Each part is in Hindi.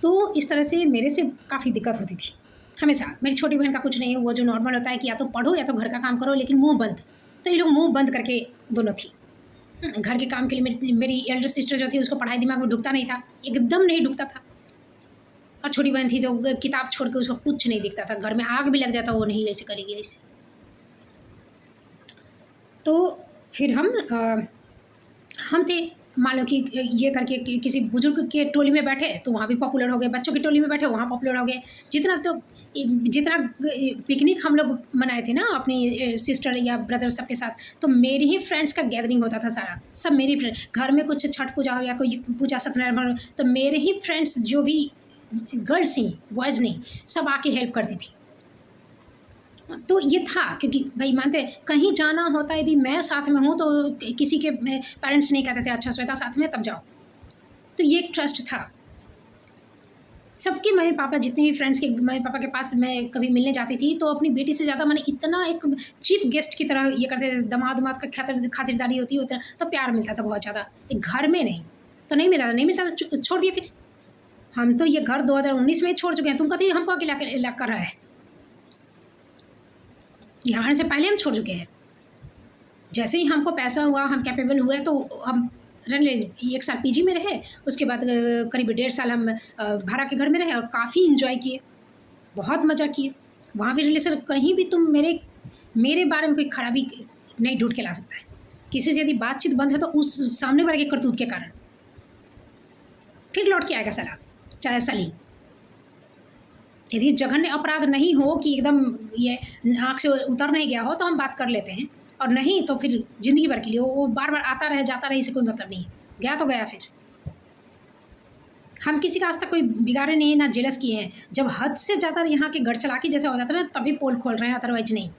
तो इस तरह से मेरे से काफ़ी दिक्कत होती थी हमेशा। मेरी छोटी बहन का कुछ नहीं है, वो जो नॉर्मल होता है कि या तो पढ़ो या तो घर का काम करो, लेकिन मुँह बंद। तो ये लोग मुँह बंद करके दोनों थी। घर के काम के लिए मेरी एल्डर सिस्टर जो थी उसको पढ़ाई दिमाग में ढुकता नहीं था, एकदम नहीं ढुकता था। और छोटी बहन थी जो किताब छोड़ के उसको कुछ नहीं दिखता था, घर में आग भी लग जाता वो नहीं ऐसे करेगी ऐसे। तो फिर हम थे, मान लो कि ये करके किसी बुजुर्ग के टोली में बैठे तो वहाँ भी पॉपुलर हो गए, बच्चों की टोली में बैठे वहाँ पॉपुलर हो गए। जितना पिकनिक हम लोग मनाए थे ना अपनी सिस्टर या ब्रदर सबके साथ, तो मेरे ही फ्रेंड्स का गैदरिंग होता था सारा, सब मेरे फ्रेंड। घर में कुछ छठ पूजा हो या कोई पूजा सत्यनारायण, तो मेरे ही फ्रेंड्स जो भी गर्ल्स ही बॉयज़ नहीं, सब आके हेल्प करती थी। तो ये था, क्योंकि भाई मानते कहीं जाना होता है यदि मैं साथ में हूँ तो किसी के पेरेंट्स नहीं कहते थे अच्छा श्वेता साथ में तब जाओ। तो ये एक ट्रस्ट था सबके। मम्मी पापा जितने भी फ्रेंड्स के मम्मी पापा के पास मैं कभी मिलने जाती थी तो अपनी बेटी से ज़्यादा मैंने इतना एक चीफ गेस्ट की तरह ये करते, दमाद का खातिरदारी होती है उतना, तो प्यार मिलता था बहुत ज़्यादा। एक घर में नहीं तो नहीं मिलता था, छोड़ दिए। फिर हम तो ये घर 2019 में छोड़ चुके हैं, तुम कहते हमको अकेला कर रहा है, यहाँ से पहले हम छोड़ चुके हैं। जैसे ही हमको पैसा हुआ, हम कैपेबल हुए, तो हम रन ले 1 साल पीजी में रहे, उसके बाद करीब 1.5 साल हम भाड़ा के घर में रहे और काफ़ी इन्जॉय किए, बहुत मज़ा किए। वहाँ भी रिलेशन कहीं भी तुम मेरे बारे में कोई खराबी नहीं ढूंढ के ला सकता है। किसी से यदि बातचीत बंद है तो उस सामने वाले के करतूत के कारण फिर लौट के आएगा साला, चाहे सली। यदि जघन्य अपराध नहीं हो कि एकदम ये आँख से उतर नहीं गया हो तो हम बात कर लेते हैं, और नहीं तो फिर ज़िंदगी भर के लिए वो बार बार आता रहे जाता रहे, इससे कोई मतलब नहीं है। गया तो गया। फिर हम किसी का आज तक कोई बिगाड़े नहीं है, ना जेलस किए हैं। जब हद से ज़्यादा यहाँ के गढ़ चलाकी जैसे हो जाता है ना, तभी पोल खोल रहे हैं, अदरवाइज नहीं।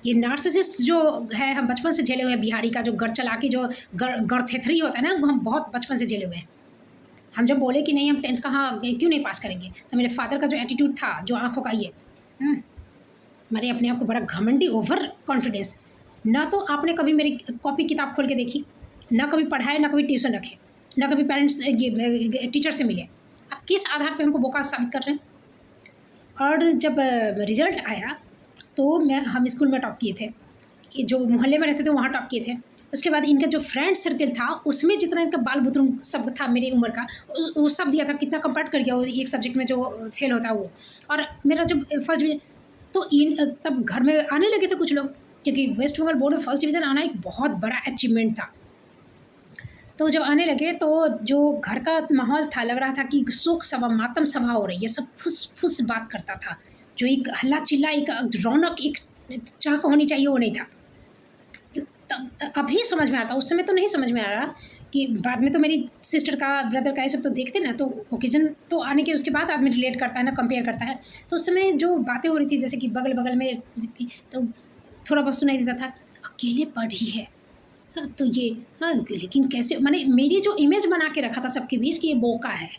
ये नार्सिसिस्ट जो है हम बचपन से झेले हुए हैं, बिहारी का जो गढ़ चलाकी जो गढ़थेथरी होता है ना, वो हम बहुत बचपन से झेले हुए हैं। हम जब बोले कि नहीं हम 10th कहाँ क्यों नहीं पास करेंगे, तो मेरे फादर का जो एटीट्यूड था, जो आंखों का ये मेरे अपने आप को बड़ा घमंडी ओवर कॉन्फिडेंस। ना तो आपने कभी मेरी कॉपी किताब खोल के देखी, ना कभी पढ़ाए, ना कभी ट्यूशन रखे, ना कभी पेरेंट्स टीचर से मिले। आप किस आधार पे हमको बोका साबित कर रहे हैं? और जब रिजल्ट आया तो हम स्कूल में टॉप किए थे, ये जो मोहल्ले में रहते थे वहाँ टॉप किए थे। उसके बाद इनका जो फ्रेंड सर्कल था उसमें जितना इनका बाल बुतरुम सब था मेरी उम्र का, वो सब दिया था। कितना कंपेयर कर गया वो एक सब्जेक्ट में जो फेल होता है वो। और मेरा जब फर्स्ट डिवीजन, तो तब घर में आने लगे थे कुछ लोग, क्योंकि वेस्ट बंगाल बोर्ड में फर्स्ट डिवीज़न आना एक बहुत बड़ा अचीवमेंट था। तो जब आने लगे तो जो घर का माहौल था, लग रहा था कि शोक सभा, मातम सभा हो रही है, सब फुस फुस बात करता था। जो एक हल्ला चिल्ला, एक रौनक, एक चाक होनी चाहिए, वो नहीं था। तब अभी समझ में आता, उस समय तो नहीं समझ में आ रहा। कि बाद में तो मेरी सिस्टर का, ब्रदर का ये सब तो देखते ना, तो ओकेजन तो आने के उसके बाद आदमी रिलेट करता है ना, कंपेयर करता है। तो उस समय जो बातें हो रही थी, जैसे कि बगल बगल में, तो थोड़ा बहुत सुनाई देता था, अकेले पढ़ी है। हाँ, तो ये हाँ, लेकिन कैसे, मैंने मेरी जो इमेज बना के रखा था सबके बीच कि ये बोका है।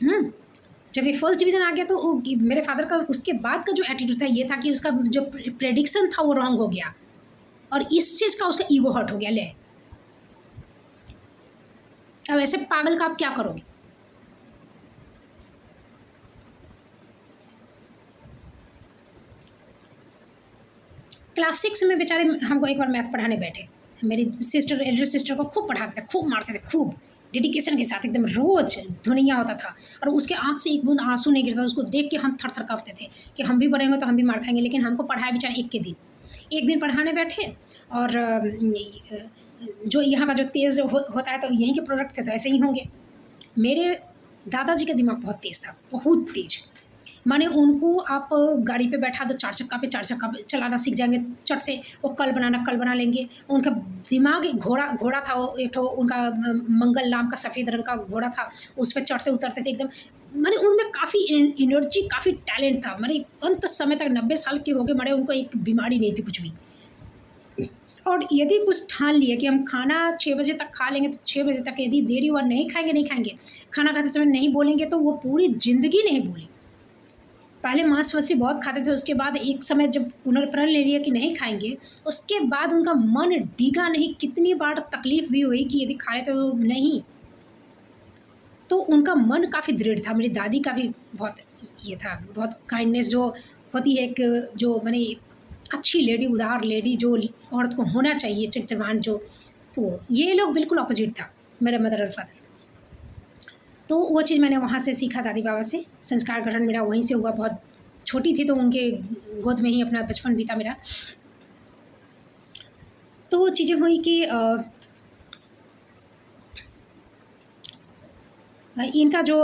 जब ये फर्स्ट डिवीज़न आ गया तो मेरे फादर का उसके बाद का जो एटीट्यूड था ये था कि उसका जो प्रेडिक्शन था वो रॉन्ग हो गया, और इस चीज़ का उसका ईगो हर्ट हो गया। ले अब ऐसे पागल का आप क्या करोगे? क्लास 6 में बेचारे हमको एक बार मैथ पढ़ाने बैठे। मेरी सिस्टर, एल्डर सिस्टर को खूब पढ़ाते थे, खूब मारते थे, खूब डेडिकेशन के साथ, एकदम रोज धुनिया होता था, और उसके आँख से एक बूंद आंसू नहीं गिरता। उसको देख के हम थर थर काँपते थे कि हम भी बढ़ेंगे तो हम भी मार खाएंगे। लेकिन हमको पढ़ाया बेचारे एक दिन पढ़ाने बैठे, और जो यहाँ का जो तेज़ होता है तो यहीं के प्रोडक्ट थे तो ऐसे ही होंगे। मेरे दादाजी का दिमाग बहुत तेज़ था, बहुत तेज़। माने उनको आप गाड़ी पे बैठा दो, 4 चक्का पे चलाना सीख जाएंगे चट से। वो कल बना लेंगे। उनका दिमाग एक घोड़ा था, वो एक तो उनका मंगल नाम का सफ़ेद रंग का घोड़ा था, उस पर चढ़ते उतरते थे एकदम। माने उनमें काफ़ी एनर्जी, काफ़ी टैलेंट था। माने अंत समय तक 90 साल के हो गए, माने उनको एक बीमारी नहीं थी कुछ भी। और यदि कुछ ठान लिए कि हम खाना 6 बजे तक खा लेंगे, तो 6 बजे तक यदि देरी हुआ नहीं खाएंगे, खाना खाते समय नहीं बोलेंगे, तो वो पूरी ज़िंदगी नहीं बोले। पहले मांस मछली बहुत खाते थे, उसके बाद एक समय जब उन्होंने प्रण ले लिया कि नहीं खाएंगे, उसके बाद उनका मन डिगा नहीं। कितनी बार तकलीफ भी हुई कि यदि खा रहे तो नहीं। तो उनका मन काफ़ी दृढ़ था। मेरी दादी का भी बहुत ये था, बहुत काइंडनेस जो होती है, एक जो माने अच्छी लेडी, उदार लेडी जो औरत को होना चाहिए, चरित्रवान जो, तो ये लोग बिल्कुल अपोजिट था मेरे मदर और फादर। तो वो चीज़ मैंने वहाँ से सीखा दादी बाबा से। संस्कार ग्रहण मेरा वहीं से हुआ। बहुत छोटी थी तो उनके गोद में ही अपना बचपन बीता मेरा। तो वो चीज़ें हुई कि इनका जो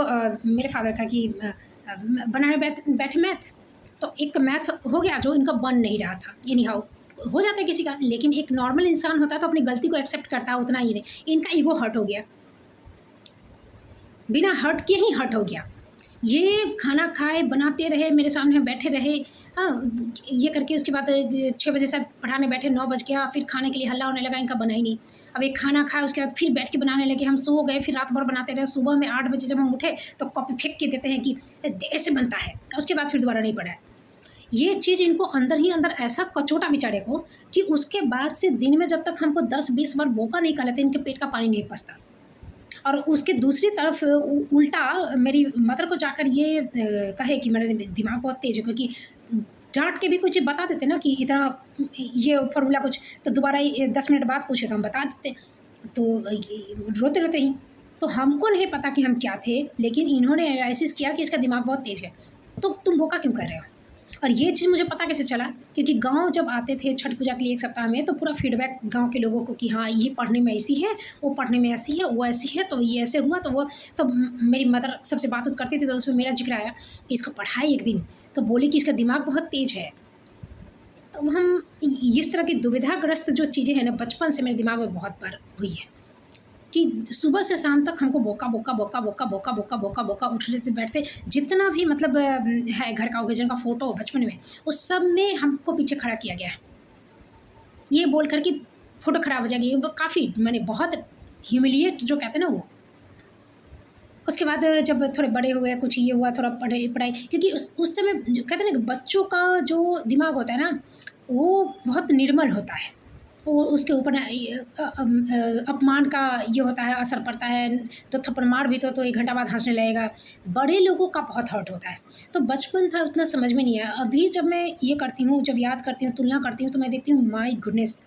मेरे फादर का कि बनाने बैठे मैथ, तो एक मैथ हो गया जो इनका बन नहीं रहा था। एनी हाउ हो जाता है किसी का, लेकिन एक नॉर्मल इंसान होता है तो अपनी गलती को एक्सेप्ट करता है, उतना ही नहीं। इनका ईगो हर्ट हो गया, बिना हर्ट के ही हर्ट हो गया। ये खाना खाए, बनाते रहे, मेरे सामने बैठे रहे, हाँ, ये करके उसके बाद 6 बजे शायद पढ़ाने बैठे, 9 बज गया, फिर खाने के लिए हल्ला होने लगा, इनका बना ही नहीं। अब एक खाना खाया, उसके बाद फिर बैठ के बनाने लगे, हम सो गए, फिर रात भर बनाते रहे। सुबह में 8 बजे जब हम उठे तो कॉपी फेंक के देते हैं कि ऐसे बनता है, उसके बाद फिर दोबारा नहीं पढ़ा है। ये चीज़ इनको अंदर ही अंदर ऐसा कचोटा बेचारे को कि उसके बाद से दिन में जब तक हमको 10-20 बार बोका नहीं खा लेते, इनके पेट का पानी नहीं पचता। और उसके दूसरी तरफ उल्टा मेरी मदर को जाकर ये कहे कि मेरा दिमाग बहुत तेज़ है, क्योंकि डांट के भी कुछ बता देते ना कि इतना ये फॉर्मूला कुछ, तो दोबारा 10 मिनट बाद पूछे तो हम बता देते, तो रोते रोते ही। तो हमको नहीं पता कि हम क्या थे, लेकिन इन्होंने एनालिसिस किया कि इसका दिमाग बहुत तेज़ है, तो तुम बोका क्यों कर रहे हो। और ये चीज़ मुझे पता कैसे चला, क्योंकि गांव जब आते थे छठ पूजा के लिए 1 सप्ताह में, तो पूरा फीडबैक गांव के लोगों को कि हाँ ये पढ़ने में ऐसी है, वो पढ़ने में ऐसी है, वो ऐसी है, तो ये ऐसे हुआ, तो वो, तो मेरी मदर सबसे बात करती थी तो उसमें मेरा जिक्र आया कि इसको पढ़ाई एक दिन, तो बोली कि इसका दिमाग बहुत तेज़ है। तो हम इस तरह की दुविधाग्रस्त जो चीज़ें हैं ना, बचपन से मेरे दिमाग में बहुत बार हुई है कि सुबह से शाम तक हमको बोका बोका बोका बोका बोका बोका बोका बोका उठते बैठते, जितना भी मतलब है घर का ओकेजन का फ़ोटो बचपन में, उस सब में हमको पीछे खड़ा किया गया है, ये बोल कर कि फ़ोटो ख़राब हो जाएगी। वो काफ़ी मैंने बहुत ह्यूमिलिएट जो कहते हैं ना वो। उसके बाद जब थोड़े बड़े हुए, कुछ ये हुआ, थोड़ा पढ़ाई, क्योंकि उस समय जो कहते हैं ना कि बच्चों का जो दिमाग होता है ना, वो बहुत निर्मल होता है, और उसके ऊपर अपमान का ये होता है, असर पड़ता है, तो थप्पड़ मार भी तो 1 घंटा बाद हंसने लगेगा। बड़े लोगों का बहुत हर्ट होता है। तो बचपन था, उतना समझ में नहीं आया। अभी जब मैं ये करती हूँ, जब याद करती हूँ, तुलना करती हूँ, तो मैं देखती हूँ माय गुडनेस,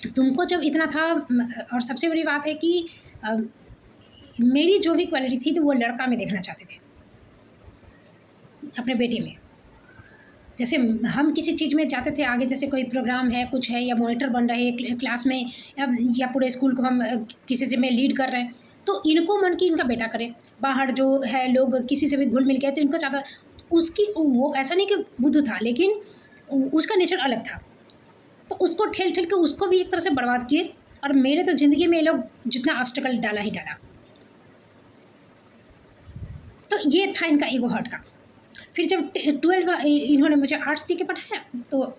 तुमको जब इतना था। और सबसे बड़ी बात है कि मेरी जो भी क्वालिटी थी तो वो लड़का में देखना चाहते थे अपने बेटे में। जैसे हम किसी चीज़ में जाते थे आगे, जैसे कोई प्रोग्राम है, कुछ है, या मॉनिटर बन रहे हैं क्लास में, या पूरे स्कूल को हम किसी से में लीड कर रहे हैं, तो इनको मन की इनका बेटा करे। बाहर जो है लोग किसी से भी घुल मिल गए तो इनको चाहता, उसकी वो ऐसा नहीं कि बुद्ध था, लेकिन उसका नेचर अलग था, तो उसको ठेल ठेल के उसको भी एक तरह से बर्बाद किए। और मेरे तो ज़िंदगी में ये लोग जितना ऑब्स्टेकल डाला ही डाला। तो ये था इनका ईगो हर्ट का। फिर जब 12 इन्होंने मुझे आर्ट्स दे के पढ़ाया, तो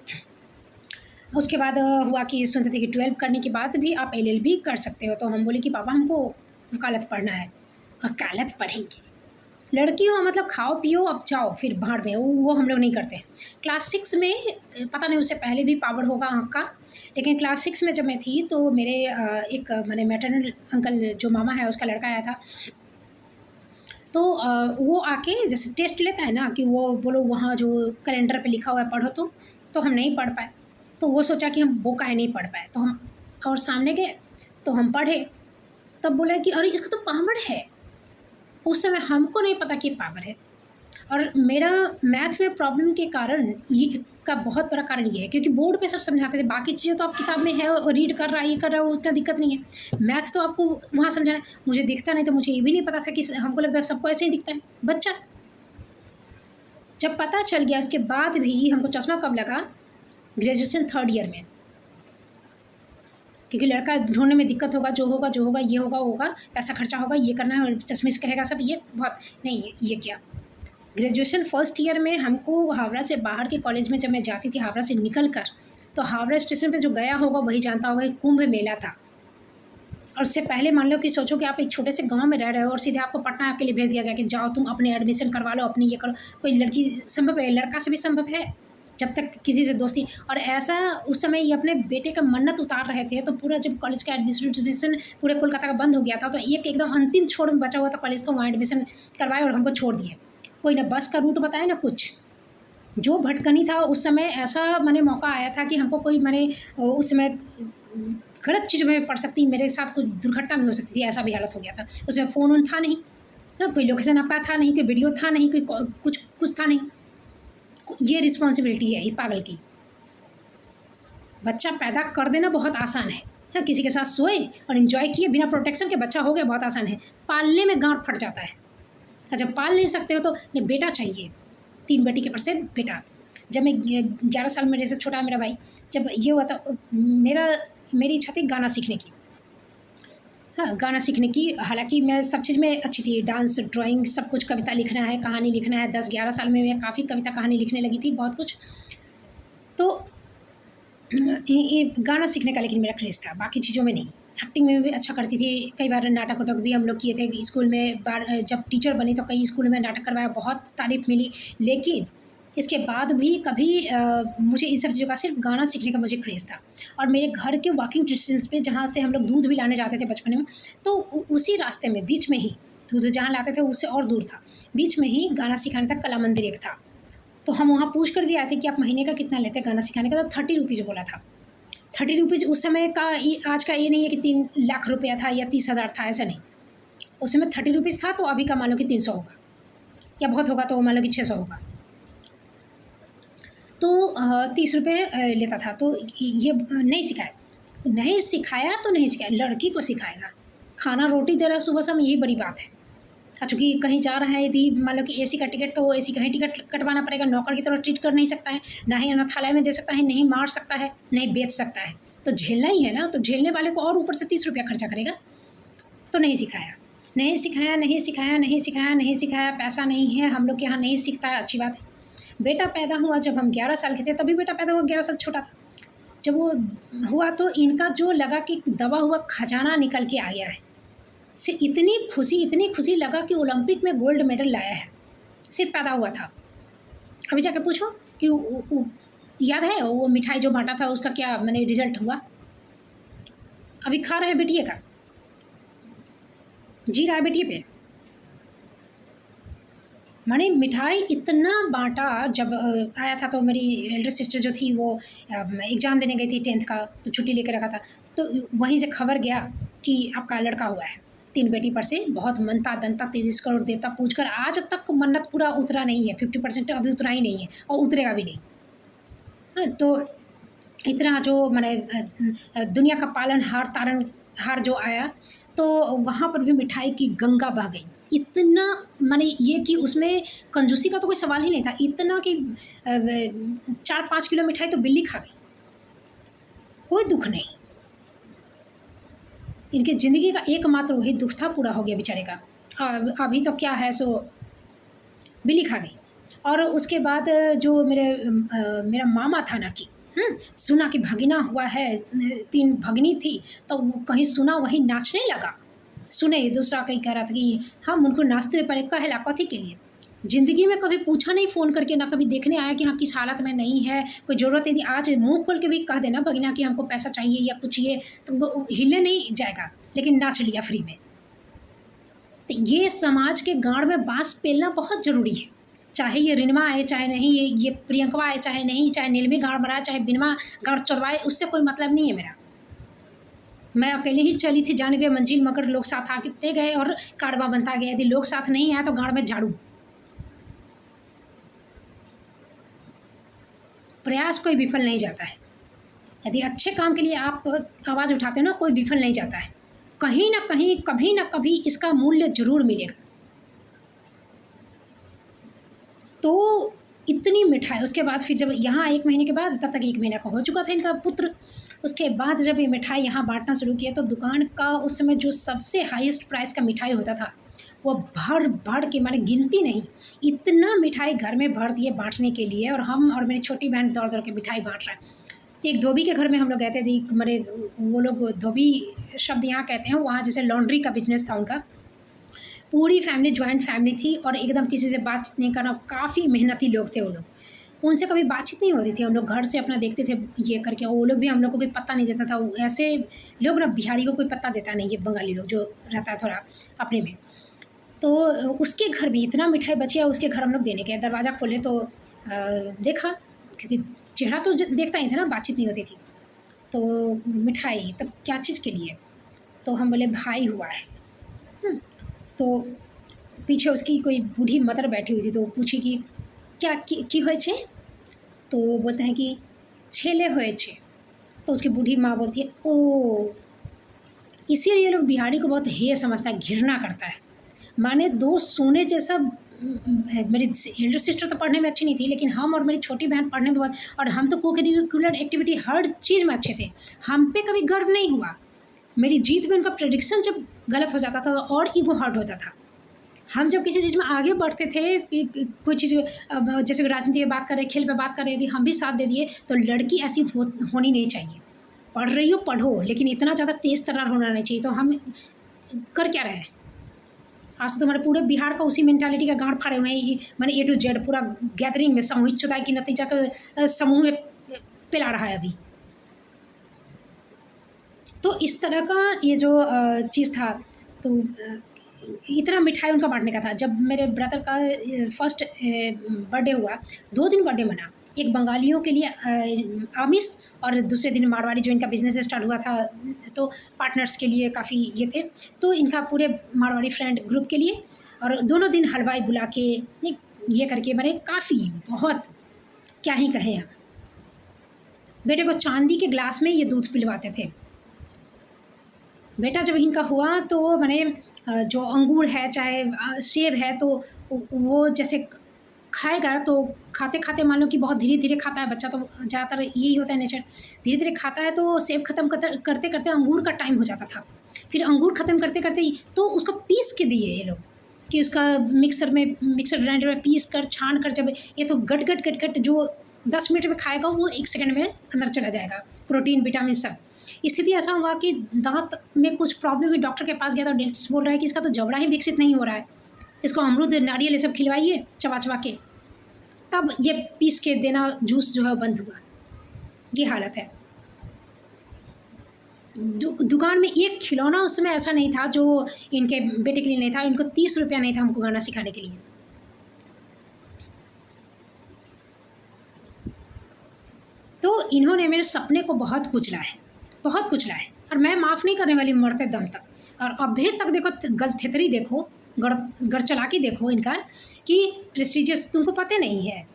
उसके बाद हुआ कि सुनते थे कि 12 करने के बाद भी आप LLB कर सकते हो। तो हम बोले कि पापा हमको वकालत पढ़ना है। वकालत पढ़ेंगे, लड़की हो मतलब खाओ पियो अब जाओ फिर भाड़ में, वो हम लोग नहीं करते। क्लास 6 में, पता नहीं उससे पहले भी पावर होगा आँख का, लेकिन क्लास 6 में जब मैं थी तो मेरे एक मैंने मैटरनल अंकल जो मामा है उसका लड़का आया था। तो वो आके जैसे टेस्ट लेता है ना कि वो बोलो वहाँ जो कैलेंडर पे लिखा हुआ है पढ़ो, तो हम नहीं पढ़ पाए। तो वो सोचा कि हम बोका है नहीं पढ़ पाए, तो हम और सामने गए तो हम पढ़े। तब बोला कि अरे इसका तो पावर है। उस समय हमको नहीं पता कि पावर है। और मेरा मैथ में प्रॉब्लम के कारण ये का बहुत बड़ा कारण ये है, क्योंकि बोर्ड पे सर समझाते थे, बाकी चीज़ें तो आप किताब में है, रीड कर रहा है, ये कर रहा है, उतना दिक्कत नहीं है। मैथ तो आपको वहाँ समझाना, मुझे दिखता नहीं, तो मुझे ये भी नहीं पता था कि हमको लगता है सबको ऐसे ही दिखता है बच्चा। जब पता चल गया उसके बाद भी हमको चश्मा कब लगा, ग्रेजुएशन 3rd ईयर में, क्योंकि लड़का ढूंढने में दिक्कत होगा, जो होगा ये होगा, पैसा खर्चा होगा, ये करना है, चश्मिश कहेगा सब, ये बहुत नहीं ये क्या। ग्रेजुएशन 1st ईयर में हमको हावड़ा से बाहर के कॉलेज में जब मैं जाती थी, हावड़ा से निकल कर, तो हावड़ा स्टेशन पे जो गया होगा वही जानता होगा, कुंभ मेला था। और उससे पहले मान लो कि सोचो कि आप एक छोटे से गांव में रह रहे हो और सीधे आपको पटना के लिए भेज दिया जाए कि जाओ तुम अपने एडमिशन करवा लो, अपनी ये करो। कोई लड़की संभव है, लड़का से भी संभव है, जब तक किसी से दोस्ती। और ऐसा उस समय ये अपने बेटे का मन्नत उतार रहे थे, तो पूरा जब कॉलेज का एडमिशन पूरे कोलकाता का बंद हो गया था, तो एक एकदम अंतिम छोर में बचा हुआ था कॉलेज, तो वहाँ एडमिशन करवाए और हमको छोड़ दिए। कोई ना बस का रूट बताए ना कुछ। जो भटकनी था उस समय, ऐसा मैंने मौका आया था कि हमको कोई मैंने उस समय गलत चीज़ों में पड़ सकती, मेरे साथ कुछ दुर्घटना भी हो सकती थी, ऐसा भी हालत हो गया था। उसमें फ़ोन वोन था नहीं, कोई लोकेशन आपका था नहीं, कोई वीडियो था नहीं, कोई कुछ था नहीं। ये रिस्पॉन्सिबिलिटी है ये पागल की। बच्चा पैदा कर देना बहुत आसान है, हाँ, किसी के साथ सोए और इन्जॉय किए बिना प्रोटेक्शन के बच्चा हो गया, बहुत आसान है। पालने में गांठ फट जाता है। जब पाल नहीं सकते हो तो नहीं, बेटा चाहिए, 3 बेटी के पर से बेटा। जब मैं 11 साल में, जैसे छोटा मेरा भाई, जब ये हुआ था, मेरी इच्छा थी गाना सीखने की। हाँ, गाना सीखने की। हालांकि मैं सब चीज़ में अच्छी थी, डांस, ड्राइंग, सब कुछ, कविता लिखना है, कहानी लिखना है। 10-11 साल में मैं काफ़ी कविता कहानी लिखने लगी थी, बहुत कुछ। तो ये गाना सीखने का लेकिन मेरा क्रेज़ था, बाकी चीज़ों में नहीं। एक्टिंग में भी अच्छा करती थी, कई बार नाटक वाटक भी हम लोग किए थे स्कूल में। जब टीचर बनी तो कई स्कूल में नाटक करवाया, बहुत तारीफ़ मिली। लेकिन इसके बाद भी कभी मुझे इन सब चीज़ों का, सिर्फ गाना सीखने का मुझे क्रेज़ था। और मेरे घर के वॉकिंग डिस्टेंस पे, जहाँ से हम लोग दूध भी लाने जाते थे बचपन में, तो उसी रास्ते में बीच में ही दूध जहाँ लाते थे उससे और दूर था, बीच में ही गाना सिखाने तक कला मंदिर एक था। तो हम वहाँ पूछ कर भी आए थे कि आप महीने का कितना लेते हैं गाना सिखाने का, तो 30 रुपीज़ बोला था। 30 रुपीज़ उस समय का, आज का ये नहीं है कि 3 लाख रुपया था या 30,000 था, ऐसा नहीं। उस समय 30 रुपीज़ था, तो अभी का मान लो कि 300 होगा, या बहुत होगा तो मान लो कि 600 होगा। तो 30 रुपये लेता था। तो ये नहीं सिखाया तो नहीं सिखाया, लड़की को सिखाएगा। खाना रोटी दे रहा है सुबह शाम, यही बड़ी बात है। चूँकि कहीं जा रहा है, यदि मान लो कि एसी का टिकट, तो एसी का ही टिकट कटवाना पड़ेगा। नौकर की तरह ट्रीट कर नहीं सकता है, ना ही अनाथालय में दे सकता है, नहीं मार सकता है, नहीं बेच सकता है। तो झेलना ही है ना, तो झेलने वाले को और ऊपर से 30 रुपया खर्चा करेगा। तो नहीं सिखाया, नहीं सिखाया, नहीं सिखाया, नहीं सिखाया, नहीं सिखाया। पैसा नहीं है हम लोग के यहाँ, नहीं सीखता है, अच्छी बात है। बेटा पैदा हुआ जब हम 11 साल के थे, तभी बेटा पैदा हुआ, 11 साल छोटा था। जब वो हुआ तो इनका जो लगा कि दबा हुआ खजाना निकल के आ गया है, से इतनी खुशी लगा कि ओलंपिक में गोल्ड मेडल लाया है। सिर्फ पैदा हुआ था। अभी जाके पूछो कि याद है वो मिठाई जो बांटा था उसका क्या मैंने रिजल्ट हुआ? अभी खा रहे हैं बेटिए का, जी रहा है बेटिए पे। मैंने मिठाई इतना बांटा। जब आया था तो मेरी एल्डर सिस्टर जो थी वो एग्ज़ाम देने गई थी 10th का, तो छुट्टी लेकर रखा था। तो वहीं से खबर गया कि आपका लड़का हुआ है। 3 बेटी पर से बहुत मनता दंता 33 करोड़ देवता पूछकर आज तक मन्नत पूरा उतरा नहीं है, 50% अभी उतरा ही नहीं है और उतरेगा भी नहीं। हाँ, तो इतना जो मैंने दुनिया का तारनहार जो आया, तो वहाँ पर भी मिठाई की गंगा बह गई। इतना माने ये कि उसमें कंजूसी का तो कोई सवाल ही नहीं था। इतना कि 4-5 किलो मिठाई तो बिल्ली खा गई, कोई दुख नहीं। इनकी ज़िंदगी का एकमात्र वही दुख था, पूरा हो गया बेचारे का। अभी तो क्या है सो बिल्ली खा गई। और उसके बाद जो मेरा मामा था ना कि सुना कि भगिना हुआ है, 3 भगिनी थी, तो कहीं सुना वहीं नाचने लगा। सुने दूसरा कहीं कह रहा था कि हम उनको नाचते हुए पड़े, कहेला कथी के लिए? ज़िंदगी में कभी पूछा नहीं फ़ोन करके, ना कभी देखने आया कि हाँ किस हालत में नहीं है, कोई ज़रूरत यदि आज मुँह खोल के भी कह देना भगिना कि हमको पैसा चाहिए या कुछ ये, तो वो हिले नहीं जाएगा, लेकिन नाच लिया फ्री में। तो ये समाज के गाँड़ में बाँस पेलना बहुत ज़रूरी है। चाहे ये रिनमा आए चाहे नहीं, ये प्रियंकवा आए चाहे नहीं, चाहे नीलमी गाँड़ मराए चाहे बिनमा गाँड़ चौदवाए, उससे कोई मतलब नहीं है मेरा। मैं अकेले ही चली थी जानिबे मंजिल, मगर लोग साथ आते गए और काड़वा बनता गया। यदि लोग साथ नहीं आए तो गाँड़ में झाड़ू। प्रयास कोई विफल नहीं जाता है। यदि अच्छे काम के लिए आप आवाज़ उठाते हो ना, कोई विफल नहीं जाता है। कहीं ना कहीं कभी ना कभी इसका मूल्य जरूर मिलेगा। तो इतनी मिठाई, उसके बाद फिर जब यहाँ 1 महीने के बाद, तब तक 1 महीना का हो चुका था इनका पुत्र। उसके बाद जब ये मिठाई यहाँ बांटना शुरू किया, तो दुकान का उस समय जो सबसे हाईएस्ट प्राइस का मिठाई होता था, वो भर के, माने गिनती नहीं, इतना मिठाई घर में भर दिए बांटने के लिए। और हम और मेरी छोटी बहन दौड़ दौड़ के मिठाई बांट रहे हैं। तो एक धोबी के घर में हम लोग गए थे, मेरे वो लोग धोबी शब्द यहाँ कहते हैं, वहाँ जैसे लॉन्ड्री का बिजनेस था उनका। पूरी फैमिली, जॉइंट फैमिली थी और एकदम किसी से बातचीत नहीं करना, काफ़ी मेहनती लोग थे वो लोग। उनसे कभी बातचीत नहीं होती थी। हम लोग घर से अपना देखते थे ये करके, वो लोग भी हम लोग को कोई पता नहीं देता था। ऐसे लोग ना, बिहारी को कोई पता देता नहीं, ये बंगाली लोग जो रहता है थोड़ा अपने में। तो उसके घर भी इतना मिठाई बची है, उसके घर हम लोग देने गए। दरवाज़ा खोले तो देखा, क्योंकि चेहरा तो देखता ही था ना, बातचीत नहीं होती थी। तो मिठाई तो क्या चीज़ के लिए? तो हम बोले भाई हुआ है। तो पीछे उसकी कोई बूढ़ी मदर बैठी हुई थी, तो पूछी कि क्या की হয়েছে? तो वो बोलते हैं कि छेले হয়েছে। तो उसकी बूढ़ी माँ बोलती है ओ, इसीलिए ये लोग बिहारी को बहुत हेय समझता है, घृणा करता है। माने दो सोने जैसा मेरी एल्डर सिस्टर तो पढ़ने में अच्छी नहीं थी, लेकिन हम और मेरी छोटी बहन पढ़ने में बहुत, और हम तो को करिकुलर एक्टिविटी हर चीज़ में अच्छे थे। हम पे कभी गर्व नहीं हुआ। मेरी जीत में उनका प्रेडिक्शन जब गलत हो जाता था और ईगो हर्ट होता था। हम जब किसी चीज़ में आगे बढ़ते थे कि कोई चीज़, जैसे राजनीति की बात करें, खेल पे बात करें, यदि हम भी साथ दे दिए तो लड़की ऐसी होनी नहीं चाहिए। पढ़ रही हो पढ़ो, लेकिन इतना ज़्यादा तेज़ तर्रार होना नहीं चाहिए। तो हम कर क्या रहे हैं? आज तो तुम्हारे पूरे बिहार का उसी मेंटालिटी का गांठ फाड़े हुए हैं। मैंने ए टू जेड पूरा गैदरिंग में सामूहिक चुनाव की नतीजा का समूह में पिला रहा है अभी। तो इस तरह का ये जो चीज़ था, तो इतना मिठाई उनका बांटने का था। जब मेरे ब्रदर का फर्स्ट बर्थडे हुआ, 2 दिन बर्थडे मना। एक बंगालियों के लिए आमिष, और दूसरे दिन मारवाड़ी जो इनका बिजनेस स्टार्ट हुआ था, तो पार्टनर्स के लिए काफ़ी ये थे। तो इनका पूरे मारवाड़ी फ्रेंड ग्रुप के लिए, और दोनों दिन हलवाई बुला के ये करके मैंने काफ़ी बहुत क्या ही कहे हम। बेटे को चांदी के ग्लास में ये दूध पिलवाते थे। बेटा जब इनका हुआ तो मैंने जो अंगूर है चाहे सेब है, तो वो जैसे खाएगा तो खाते खाते मान लो कि बहुत धीरे धीरे खाता है बच्चा, तो ज़्यादातर यही होता है नेचर, धीरे धीरे खाता है। तो सेब ख़त्म करते करते अंगूर का टाइम हो जाता था। फिर अंगूर ख़त्म करते करते तो उसको पीस के दिए ये लोग, कि उसका मिक्सर ग्राइंडर में पीस कर छान कर, जब ये तो गट गट गट गट जो 10 मिनट में खाएगा वो 1 सेकंड में अंदर चला जाएगा, प्रोटीन विटामिन सब। स्थिति ऐसा हुआ कि दांत में कुछ प्रॉब्लम हुई, डॉक्टर के पास गया तो डेंटिस्ट बोल रहा है कि इसका तो जबड़ा ही विकसित नहीं हो रहा है, इसको अमरूद नारियल ये सब खिलवाइए चबा चबा के, तब ये पीस के देना जूस जो है बंद हुआ। ये हालत है। दुकान में एक खिलौना उस समय ऐसा नहीं था जो इनके बेटे के लिए नहीं था। इनको 30 रुपया नहीं था हमको गाना सिखाने के लिए। तो इन्होंने मेरे सपने को बहुत कुचला है, बहुत कुचला है, और मैं माफ़ नहीं करने वाली मरते दम तक। और अभी तक देखो, गलथेतरी देखो, गढ़ चलाकी देखो इनका, कि प्रेस्टिजियस तुमको पता नहीं है।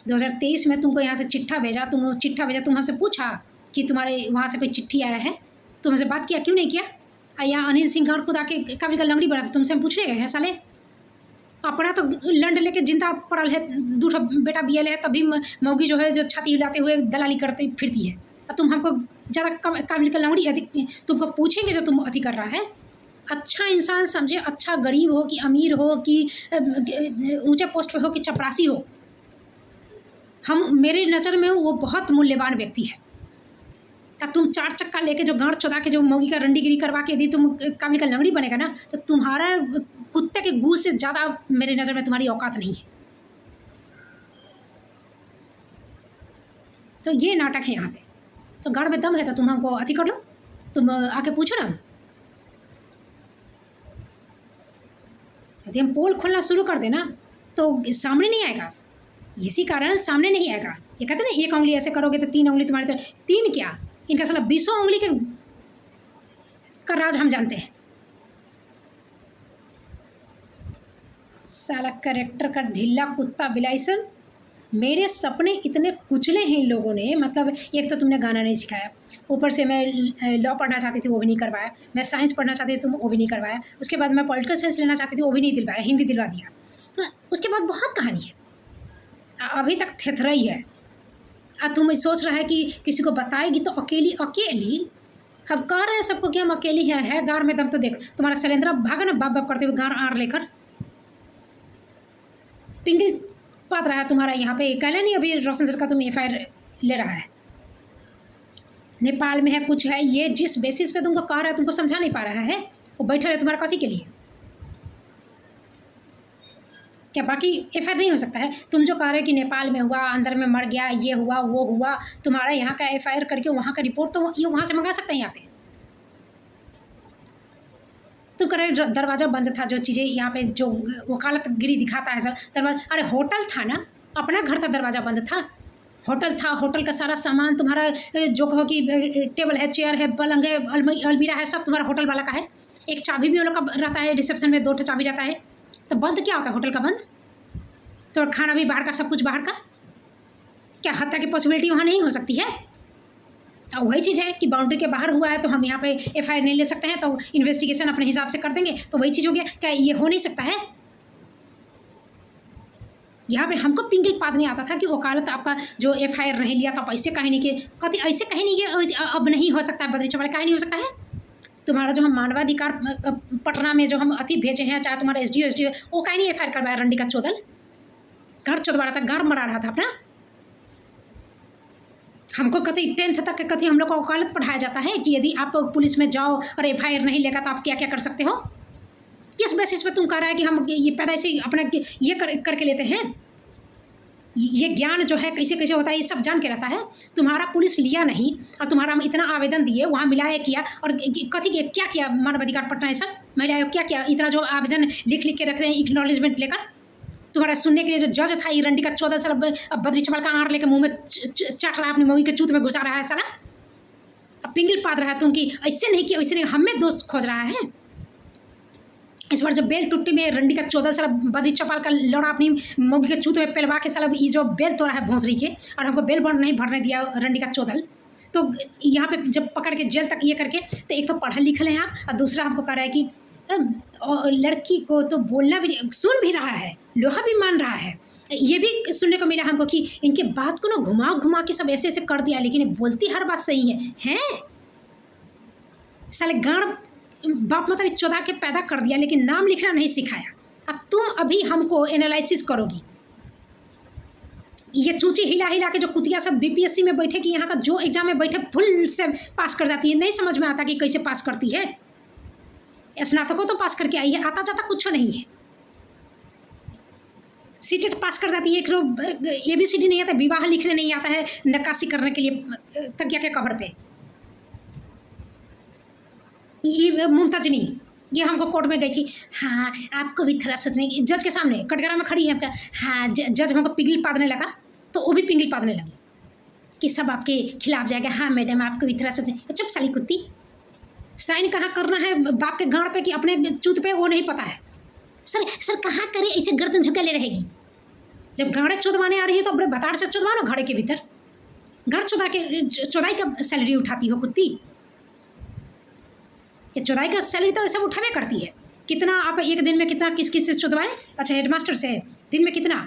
2023 में तुमको यहाँ से चिट्ठा भेजा, तुम हमसे पूछा कि तुम्हारे वहाँ से कोई चिट्ठी आया है, तुम हमसे बात किया, क्यों नहीं किया? यहाँ अनिल सिंह गांव खुद आके काबिल का लंगड़ी बना, तुमसे हम पूछने गए हैं साले? अपना तो लंड लेके जिंदा पड़ल है, दूसरा बेटा बीएल है, तभी मौगी जो है जो छाती हिलाते हुए दलाली करती फिरती है। और तुम हमको ज़्यादा काबिल का लंगड़ी अधिक तुमको पूछेंगे जो तुम अति कर रहा है। अच्छा इंसान समझे, अच्छा गरीब हो कि अमीर हो कि ऊंचे पोस्ट पे हो कि चपरासी हो, मेरे नज़र में वो बहुत मूल्यवान व्यक्ति है। क्या तुम 4 चक्का लेके जो गांठ चौदा के जो मौगी का रंडीगिरी करवा के यदि तुम काबिल का लंगड़ी बनेगा ना, तो तुम्हारा कुत्ते के गूँ से ज़्यादा मेरे नज़र में तुम्हारी औकात नहीं है। तो ये नाटक है यहाँ पे। तो गाड़ में दम है तो तुम हमको अति कर लो, तुम आके पूछो ना। यदि हम पोल खोलना शुरू कर देना तो सामने नहीं आएगा, इसी कारण सामने नहीं आएगा। ये कहते हैं ना, 1 उंगली ऐसे करोगे तो 3 उंगली तुम्हारी तरफ, 3 क्या, इनका साला 20 उंगली का राज हम जानते हैं। साला करेक्टर का ढीला कुत्ता बिलाइसन। मेरे सपने इतने कुचले हैं इन लोगों ने, मतलब एक तो तुमने गाना नहीं सिखाया, ऊपर से मैं लॉ पढ़ना चाहती थी वो भी नहीं करवाया, मैं साइंस पढ़ना चाहती थी तुम वो भी नहीं करवाया, उसके बाद मैं पॉलिटिकल साइंस लेना चाहती थी वो भी नहीं दिलवाया, हिंदी दिलवा दिया। उसके बाद बहुत कहानी है, अभी तक थेथरा ही है। तुम सोच रहा है कि किसी को बताएगी तो अकेली हम कह रहे हैं सबको कि हम अकेली है गार में दम। तो देख तुम्हारा शैलेंद्र भागा ना बाप बाप करते हुए गार आर लेकर, पिंगल पात रहा है तुम्हारा यहाँ पे। कहला नहीं अभी रोशन सर का तुम FIR ले रहा है, नेपाल में है कुछ है, ये जिस बेसिस पे तुमको कह रहा है तुमको समझा नहीं पा रहा है, वो बैठा है तुम्हारा कथी के लिए? क्या बाकी एफआईआर नहीं हो सकता है? तुम जो कह रहे हो कि नेपाल में हुआ, अंदर में मर गया, ये हुआ वो हुआ, तुम्हारा यहाँ का एफआईआर करके वहाँ का रिपोर्ट तो ये वहाँ से मंगा सकते हैं यहाँ पे। तुम कह रहे दरवाज़ा बंद था, जो चीज़ें यहाँ पे जो वकालतगिरी दिखाता है सब दरवाजा, अरे होटल था ना, अपना घर था, दरवाज़ा बंद था, होटल था, होटल का सारा सामान तुम्हारा, जो कहो कि टेबल है, चेयर है, पलंग है, अलमीरा है, सब तुम्हारा होटल वाला का है। एक चाबी भी वो लोग का रहता है, रिसेप्शन में 2 चाबी रहता है। तो बंद क्या होता है होटल का? बंद तो खाना भी बाहर का, सब कुछ बाहर का। क्या हत्या की पॉसिबिलिटी वहाँ नहीं हो सकती है? और वही चीज़ है कि बाउंड्री के बाहर हुआ है तो हम यहाँ पे एफआईआर नहीं ले सकते हैं, तो इन्वेस्टिगेशन अपने हिसाब से कर देंगे, तो वही चीज़ हो गया। क्या ये हो नहीं सकता है? यहाँ पे हमको पिंगल पाद नहीं आता था कि वकालत आपका जो एफआईआर नहीं लिया, तो आप ऐसे कहीं नहीं कि कभी ऐसे कहीं नहीं कि अब नहीं हो सकता है, बद्री चौपाल कहीं नहीं हो सकता है। तुम्हारा जो हम मानवाधिकार पटना में जो हम अति भेजे हैं, चाहे तुम्हारा एसडीओ वो कहीं नहीं एफआईआर करवाया, रंडी का चौदल घर चौदवा रहा था, गाड़ मरा रहा था अपना। हमको कभी 10th तक कभी हम लोग को वकालत पढ़ाया जाता है कि यदि आप पुलिस में जाओ और एफआईआर नहीं लेगा तो आप क्या क्या कर सकते हो। किस बेसिस पे तुम कह रहा है कि हम ये पैदाइशी अपना ये करके लेते हैं? ये ज्ञान जो है कैसे कैसे होता है ये सब जान के रहता है। तुम्हारा पुलिस लिया नहीं और तुम्हारा हम इतना आवेदन दिए, वहाँ मिलाया किया और कथी क्या किया मानवाधिकार पटना है सब महिला आयोग क्या किया? इतना जो आवेदन लिख के रख रहे हैं एक्नॉलेजमेंट लेकर, तुम्हारा सुनने के लिए जो जज था ये रंडी का 14 साल बद्री चौपाल का आड़ लेके मुंह में चाट रहा है, अपनी मम्मी के चूत में घुसा रहा है साला। अब पिंगल पाद रहा है तुम कि ऐसे नहीं किया वैसे नहीं, हमें दोस्त खोज रहा है। इस बार जब बेल टुट्टी में रंडी का 14 साल बद्री चौपाल का लौड़ा अपनी मम्मी के चूत में पेलवा के साला ये जो बेल तोड़ा है भोंसरी के, और हमको बेल बॉन्ड नहीं भरने दिया रंडी का चौदल, तो यहाँ पे जब पकड़ के जेल तक ये करके, तो एक तो पढ़ल लिखल है आप और दूसरा हमको कह रहा है कि लड़की को तो बोलना भी सुन भी रहा है, लोहा भी मान रहा है। ये भी सुनने को मिला हमको कि इनके बात को ना घुमा घुमा के सब ऐसे ऐसे कर दिया, लेकिन बोलती हर बात सही है। हैं साले गाड़ बाप मतलब चौदह के पैदा कर दिया, लेकिन नाम लिखना नहीं सिखाया। अब तुम अभी हमको एनालिसिस करोगी, ये चूची हिला हिला के जो कुतिया सब बीपीएससी में बैठे कि यहाँ का जो एग्जाम में बैठे फुल से पास कर जाती है, नहीं समझ में आता कि कैसे पास करती है। स्नातकों तो पास करके आई है, आता जाता कुछ नहीं है। सीटेट पास कर जाती है, एक लोग ABCD नहीं आता, विवाह लिखने नहीं आता है, नक्काशी करने के लिए तकिया के कवर पे। ये मुमताजनी ये हमको कोर्ट में गई थी, हाँ आपको भी थोड़ा सोचने की, जज के सामने कटघरा में खड़ी है आपका, हाँ जज हमको पिंगल पादने लगा, तो वो भी पिंगल पादने लगी कि सब आपके खिलाफ जाएगा। हाँ मैडम आपको भी थोड़ा सोचने। चुप साली कुत्ती, साइन कहाँ करना है बाप के गाड़ पे कि अपने चूत पे, वो नहीं पता है। सर कहाँ करे, ऐसे गर्दन झुकेले रहेगी। जब गाड़े चुदवाने आ रही है तो अपने बताड़ से चुदवा लो, घड़े के भीतर घर चुदा के चौदाई का सैलरी उठाती हो कुत्ती। ये चौदाई का सैलरी तो सब उठावे करती है। कितना आप एक दिन में कितना किस किस से चुदवाए? अच्छा हेडमास्टर से दिन में कितना,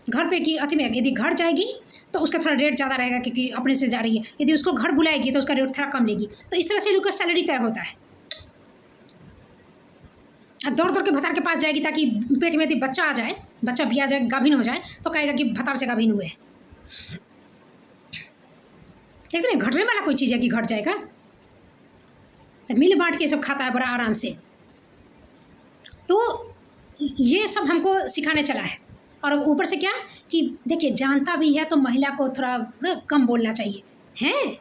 घर पे की अति में यदि घर जाएगी तो उसका थोड़ा रेट ज़्यादा रहेगा क्योंकि अपने से जा रही है, यदि उसको घर बुलाएगी तो उसका रेट थोड़ा कम लेगी। तो इस तरह से उनका सैलरी तय होता है। दौड़ दौड़ के भतार के पास जाएगी ताकि पेट में यदि बच्चा आ जाए, बच्चा भी आ जाए, गाभिन हो जाए, तो कहेगा कि भतार से गाभिन हुए। देखते नहीं घटने वाला कोई चीज़ है कि घट जाएगा। तो मिल बांट के सब खाता है बड़ा आराम से। तो ये सब हमको सिखाने चला है। और ऊपर से क्या कि देखिए जानता भी है तो महिला को थोड़ा कम बोलना चाहिए, हैं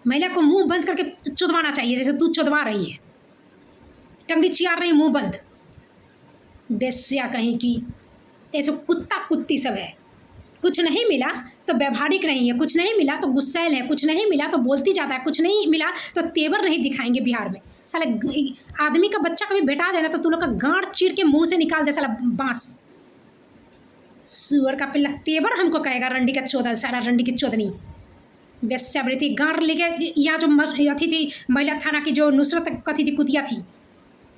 महिला को मुंह बंद करके चुदवाना चाहिए, जैसे तू चुदवा रही है, टंगड़ी चियार रही, मुंह बंद, बेस्या कहीं की। ऐसे कुत्ता कुत्ती सब है। कुछ नहीं मिला तो व्यवहारिक नहीं है, कुछ नहीं मिला तो गुस्सैल है, कुछ नहीं मिला तो बोलती जाता है, कुछ नहीं मिला तो तेवर नहीं दिखाएंगे बिहार में। साले आदमी का बच्चा कभी बेटा जाए ना तो तू लोग का गांड चीर के मुंह से निकाल दे साला बांस। सुअर का पिल्ला तेवर हमको कहेगा रंडी का चौदह, सारा रंडी की चौदनी बेस्यावृत्ति। गांड लेके यहाँ जो अथी थी महिला थाना की जो नुसरत कथी थी कुतिया थी,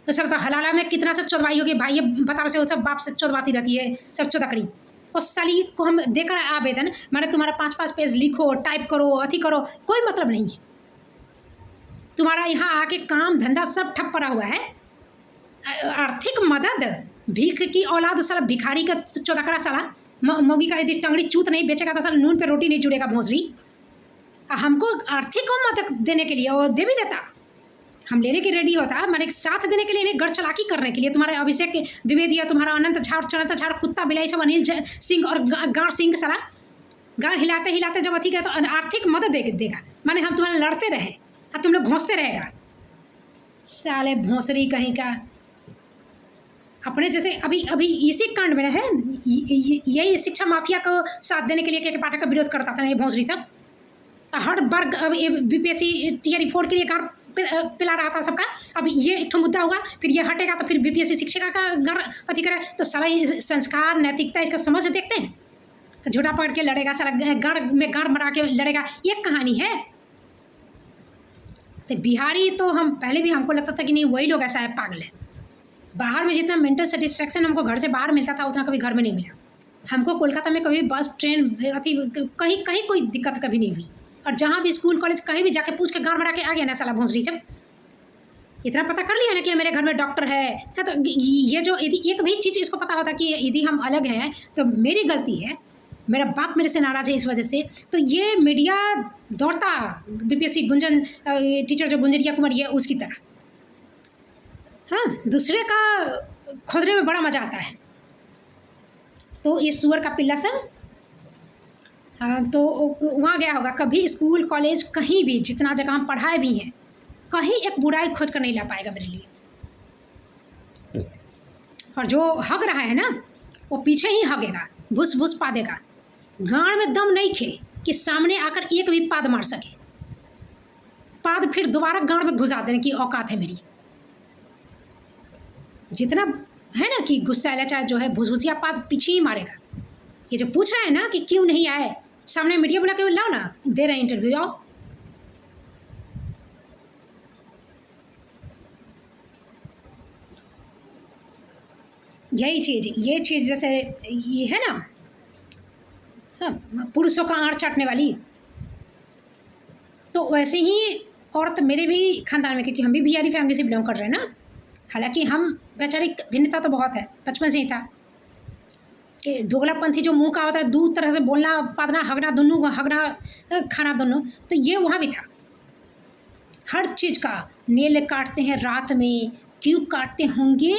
तो सर तो हलाला में कितना से चौदवाई होगी भाई, ये बता से वो सब बाप से चौदवाती रहती है सब चौदकड़ी। उस साली को हम देकर आवेदन मैंने तुम्हारा 5-5 पेज लिखो, टाइप करो, अथी करो, कोई मतलब नहीं है। तुम्हारा यहाँ आके काम धंधा सब ठप पड़ा हुआ है। आर्थिक मदद भीख की औलाद साला, भिखारी का चौदकड़ा साला, मोगी का यदि टंगड़ी चूत नहीं बेचेगा तो साला नून पे रोटी नहीं जुड़ेगा भोंसरी। हमको आर्थिक मदद देने के लिए वो दे भी देता, हम लेने के रेडी होता, मैंने साथ देने के लिए, नहीं गढ़ चलाकी करने के लिए। तुम्हारे अभिषेक द्विवेदी, तुम्हारा अनंत झाड़, चनत झाड़, कुत्ता बिलाई सब, अनिल सिंह और गाड़ सिंह सारा गाड़ हिलाते हिलाते जब अथी गया तो आर्थिक मदद देगा। माने हम तुम्हारे लड़ते रहे और तुम लोग घोंसते रहेगा। साले भोंसरी कहीं का, अपने जैसे अभी अभी इसी कांड में है, यही शिक्षा माफिया को साथ देने के लिए के पाठक का विरोध करता था ना ये भोंसरी सब। हर बार बीपीएससी टीआरई 4 के लिए गाड़ पिला रहा था सबका। अब ये एक मुद्दा होगा, फिर ये हटेगा तो फिर बीपीएससी शिक्षिका का गाड़ अथी करे। तो सारा संस्कार नैतिकता इसका समझ देखते हैं। झूठा पकड़ के लड़ेगा, सारा गाड़ में गाड़ मरा के लड़ेगा, ये कहानी है। तो बिहारी तो हम पहले भी हमको लगता था कि नहीं वही लोग ऐसा है, पागल है। बाहर में जितना मेंटल सेटिस्फेक्शन हमको घर से बाहर मिलता था उतना कभी घर में नहीं मिला हमको। कोलकाता में कभी बस ट्रेन अथी कहीं कहीं कोई दिक्कत कभी नहीं हुई। और जहाँ भी स्कूल कॉलेज कहीं भी जाके पूछ के गाड़ मरा के आ गया ना साला भोंसरी जब इतना पता कर लिया ना कि मेरे घर में डॉक्टर है तो ये जो यदि एक भी चीज़ इसको पता होता कि यदि हम अलग हैं तो मेरी गलती है, मेरा बाप मेरे से नाराज़ है इस वजह से, तो ये मीडिया दौड़ता बीपीएससी गुंजन टीचर जो गुंजरिया कुमार ये उसकी तरह। हाँ, दूसरे का खोदने में बड़ा मज़ा आता है। तो ये सुअर का पिल्ला सब तो वहाँ गया होगा, कभी स्कूल कॉलेज कहीं भी जितना जगह हम पढ़ाए भी हैं कहीं एक बुराई खोज कर नहीं ला पाएगा मेरे लिए। और जो हग रहा है ना वो पीछे ही हगेगा, भुस भुस पा देगा। गाड़ में दम नहीं खे कि सामने आकर एक भी पाद मार सके, पाद फिर दोबारा गाड़ में घुसा देने की औकात है मेरी। जितना है ना कि गुस्सा चाहे जो है भुसभुसिया पाद पीछे ही मारेगा। ये जो पूछ रहा है ना कि क्यों नहीं आए, सामने मीडिया बुला के लाओ ना, दे रहे हैं इंटरव्यू, आओ। यही चीज़, ये चीज़ जैसे ये है ना, हाँ, पुरुषों का आड़ चाटने वाली, तो वैसे ही औरत मेरे भी खानदान में, क्योंकि हम भी बिहारी फैमिली से बिलोंग कर रहे हैं ना। हालांकि हम वैचारिक भिन्नता तो बहुत है, बचपन से ही था कि दोगलापंथी जो मुंह का होता है, दो तरह से बोलना, पादना, हगना, दोनों हगना, खाना दोनों, तो ये वहाँ भी था। हर चीज़ का नेल काटते हैं रात में, क्यों काटते होंगे,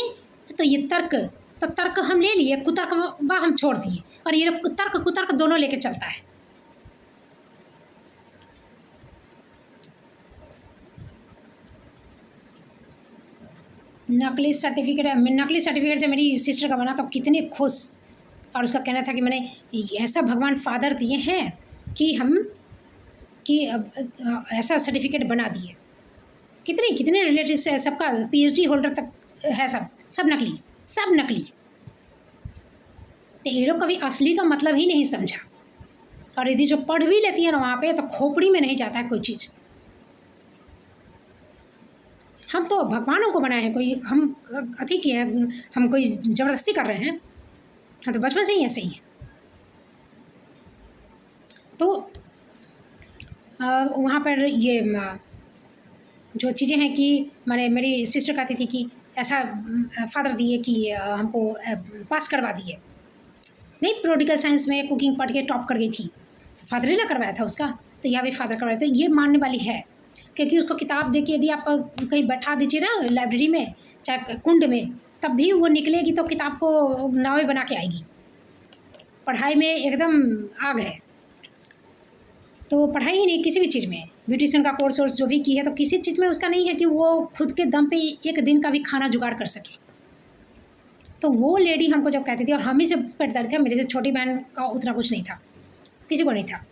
तो ये तर्क हम ले लिए, कुतर्क वह हम छोड़ दिए, और ये तर्क कुतर्क दोनों लेके चलता है। नकली सर्टिफिकेट जब मेरी सिस्टर का बना तो कितने खुश, और उसका कहना था कि मैंने ऐसा भगवान फादर दिए हैं कि ऐसा सर्टिफिकेट बना दिए। कितने रिलेटिव है सबका, पीएचडी होल्डर तक है, सब नकली। तो ये लोग कभी असली का मतलब ही नहीं समझा। और यदि जो पढ़ भी लेती है ना वहाँ पे, तो खोपड़ी में नहीं जाता है कोई चीज़। हम तो भगवानों को बनाए हैं, कोई हम अथी किए हैं, हम कोई ज़बरदस्ती कर रहे हैं, हम तो बचपन से ही ऐसे ही हैं। तो वहाँ पर ये जो चीज़ें हैं कि मेरी सिस्टर कहती थी कि ऐसा फादर दिए कि हमको पास करवा दिए। नहीं, पॉलिटिकल साइंस में कुकिंग पढ़ के टॉप कर गई थी, तो फादर ने करवाया था उसका, तो यहाँ भी फादर करवाया था। ये मानने वाली है, क्योंकि उसको किताब दे के यदि आप कहीं बैठा दीजिए ना लाइब्रेरी में, चाहे कुंड में, तब भी वो निकलेगी तो किताब को नावे बना के आएगी। पढ़ाई में एकदम आग है। तो पढ़ाई ही नहीं, किसी भी चीज़ में, ब्यूटिशियन का कोर्स जो भी की है, तो किसी चीज़ में उसका नहीं है कि वो खुद के दम पे एक दिन का भी खाना जुगाड़ कर सके। तो वो लेडी हमको जब कहती थी, और हम ही से पेटदारी थे, मेरे से छोटी बहन का उतना कुछ नहीं था, किसी को नहीं था,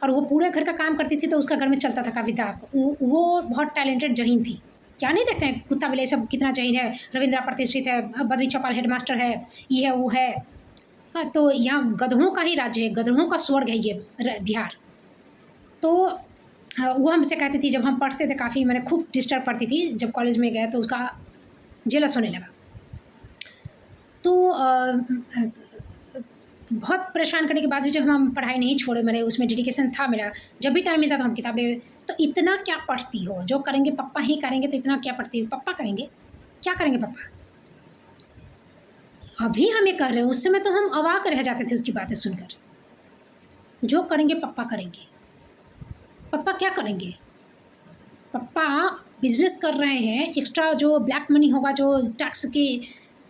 और वो पूरे घर का काम करती थी, तो उसका घर में चलता था काफ़ी था। वो बहुत टैलेंटेड जहीन थी। क्या नहीं देखते हैं कुत्ता बिल्ली सब कितना जहीन है, रविंद्रा प्रतिष्ठित है, बद्री चौपाल हेडमास्टर है, ये है वो है। हाँ, तो यहाँ गधों का ही राज्य है, गधों का स्वर्ग है ये बिहार। तो वो हमसे कहती थी, जब हम पढ़ते थे काफ़ी, मैंने खूब डिस्टर्ब पढ़ती थी, जब कॉलेज में गए तो उसका जेलस होने लगा। तो बहुत परेशान करने के बाद भी जब हम पढ़ाई नहीं छोड़े, मैंने उसमें डेडिकेशन था मेरा, जब भी टाइम मिलता था हम किताब ले। तो इतना क्या पढ़ती हो, जो करेंगे पप्पा ही करेंगे, तो इतना क्या पढ़ती हो, पप्पा करेंगे, क्या करेंगे पप्पा। अभी हम ये कर रहे हैं, उस समय तो हम अवाक रह जाते थे उसकी बातें सुनकर। जो करेंगे पप्पा करेंगे, पप्पा क्या करेंगे, पप्पा बिजनेस कर रहे हैं, एक्स्ट्रा जो ब्लैक मनी होगा जो टैक्स के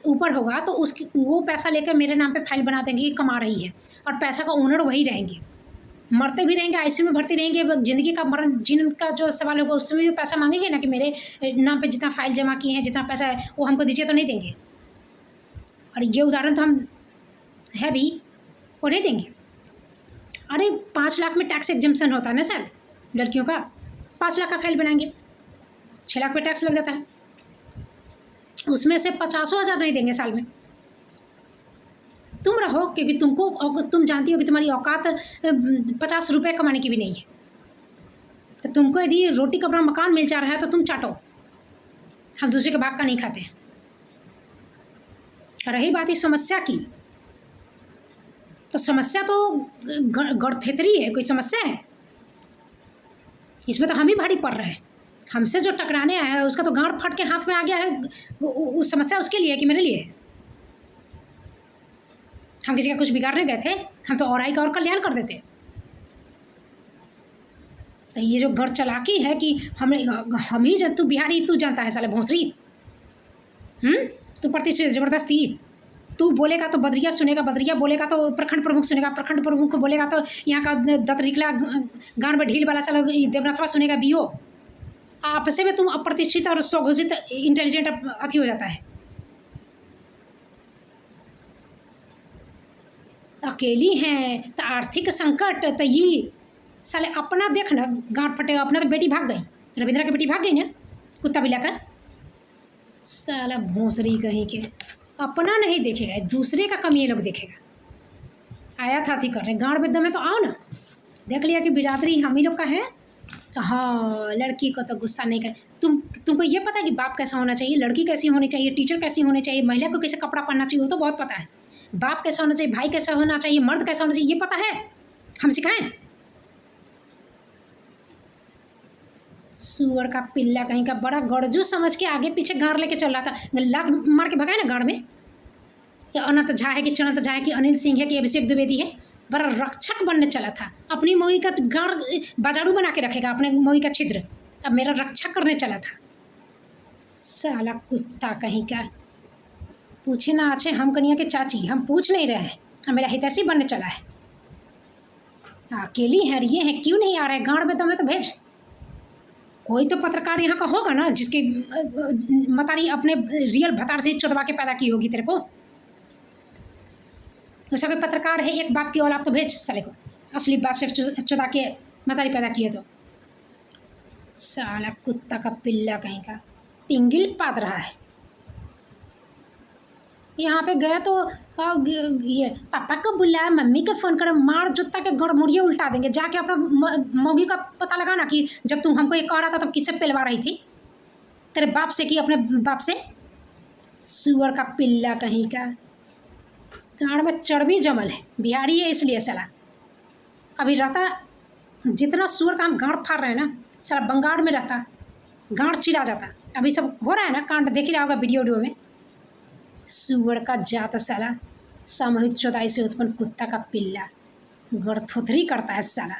ऊपर होगा तो उसकी वो पैसा लेकर मेरे नाम पे फाइल बना देंगे कि कमा रही है, और पैसा का ओनर वही रहेंगे, मरते भी रहेंगे, आईसीयू में भर्ती रहेंगे, ज़िंदगी का मरण जिनका जो सवाल होगा उसमें भी पैसा मांगेंगे ना कि मेरे नाम पे जितना फाइल जमा किए हैं, जितना पैसा है वो हमको दीजिए, तो नहीं देंगे। और ये उदाहरण तो हम है भी, वो नहीं देंगे। अरे 5 लाख में टैक्स एग्जम्पशन होता है ना शायद लड़कियों का, 5 लाख का फाइल बनाएंगे, 6 लाख पे टैक्स लग जाता है, उसमें से 50,000 नहीं देंगे साल में। तुम रहो, क्योंकि तुम जानती हो कि तुम्हारी औकात 50 रुपये कमाने की भी नहीं है, तो तुमको यदि रोटी कपड़ा मकान मिल जा रहा है तो तुम चाटो, हम दूसरे के भाग का नहीं खाते। रही बात इस समस्या की, तो समस्या तो गढ़थेतरी है, कोई समस्या है इसमें तो हम ही भारी पड़ रहे हैं। हमसे जो टकराने आया है उसका तो गांड फट के हाथ में आ गया है, उस समस्या उसके लिए कि मेरे लिए। हम किसी का कुछ बिगाड़ने गए थे, हम तो और का और कल्याण कर देते। तो ये जो गढ़ चलाकी है कि हम ही तू बिहारी, तू जानता है साले भोंसरी, तू प्रतिष्ठित जबरदस्ती, तू बोलेगा तो बदरिया सुनेगा, बदरिया बोलेगा तो प्रखंड प्रमुख सुनेगा, प्रखंड प्रमुख को बोलेगा तो यहाँ का दत्त निकला गांड में ढील वाला साला देवनाथवा सुनेगा बीओ। आपस में तुम अप्रतिष्ठित और स्वघोषित इंटेलिजेंट अति हो जाता है। अकेली हैं तो आर्थिक संकट, तो ये साले अपना देख ना, गांठ फटे, अपना तो बेटी भाग गई, रविंद्रा की बेटी भाग गई ना कुत्ता बिला कर, साला भोंसरी कहीं के अपना नहीं देखेगा, दूसरे का कमी ये लोग देखेगा। आया था थी कर रहे गांड में दम है तो आओ ना, देख लिया कि बिरादरी हम ही लोग का है, तो हाँ लड़की को तो गुस्सा नहीं कर। तुमको ये पता है कि बाप कैसा होना चाहिए, लड़की कैसी होनी चाहिए, टीचर कैसी होनी चाहिए, महिला को कैसे कपड़ा पहनना चाहिए, वो तो बहुत पता है। बाप कैसा होना चाहिए, भाई कैसा होना चाहिए, मर्द कैसा होना चाहिए, ये पता है, हम सिखाएं? सुअर का पिल्ला कहीं का, बड़ा गड़जू समझ के आगे पीछे गाड़ लेके चल रहा था, लात मार के भगाए ना गाड़ में। या अनंत झा है कि चनंत झा है कि अनिल सिंह है कि अभिषेक द्विवेदी है, बड़ा रक्षक बनने चला था, अपनी मोही का गाड़ बाजारू बना के रखेगा, अपने मोही का छिद्र, अब मेरा रक्षा करने चला था। साला कुत्ता कहीं का, पूछे ना अच्छे हम कन्या के चाची, हम पूछ नहीं रहे हैं, हम मेरा हितैषी बनने चला है। अकेली है, ये है, क्यों नहीं आ रहा है, गाड़ में दम है तो भेज। कोई तो पत्रकार यहाँ का होगा ना जिसकी मतारी अपने रियल भतार से चुदवा के पैदा की होगी तेरे को, उसका कोई पत्रकार है, एक बाप की औलाद तो भेज साले को, असली बाप से चुदा के मतारी पैदा किए तो। साला कुत्ता का पिल्ला कहीं का, पिंगिल पाद रहा है। यहाँ पे गया तो ये पापा को बुलाया, मम्मी को फ़ोन करो, मार जुत्ता के गड़मुड़िए उल्टा देंगे। जाके अपना मौगी का पता लगाना कि जब तुम हमको ये कह रहा था तब किससे पिलवा रही थी, तेरे बाप से कि अपने बाप से। सुअर का पिल्ला कहीं का, गाँड में चर्बी जमल है, बिहारी है इसलिए साला। अभी रहता जितना सुअर का हम गाँड फाड़ रहे हैं ना, साला बंगाल में रहता गाँड चिरा जाता। अभी सब हो रहा है ना कांड, देख ही रहा होगा वीडियो में। सुअर का जात साला, सामूहिक चौदाई से उत्पन्न कुत्ता का पिल्ला, गड़थोथरी करता है साला।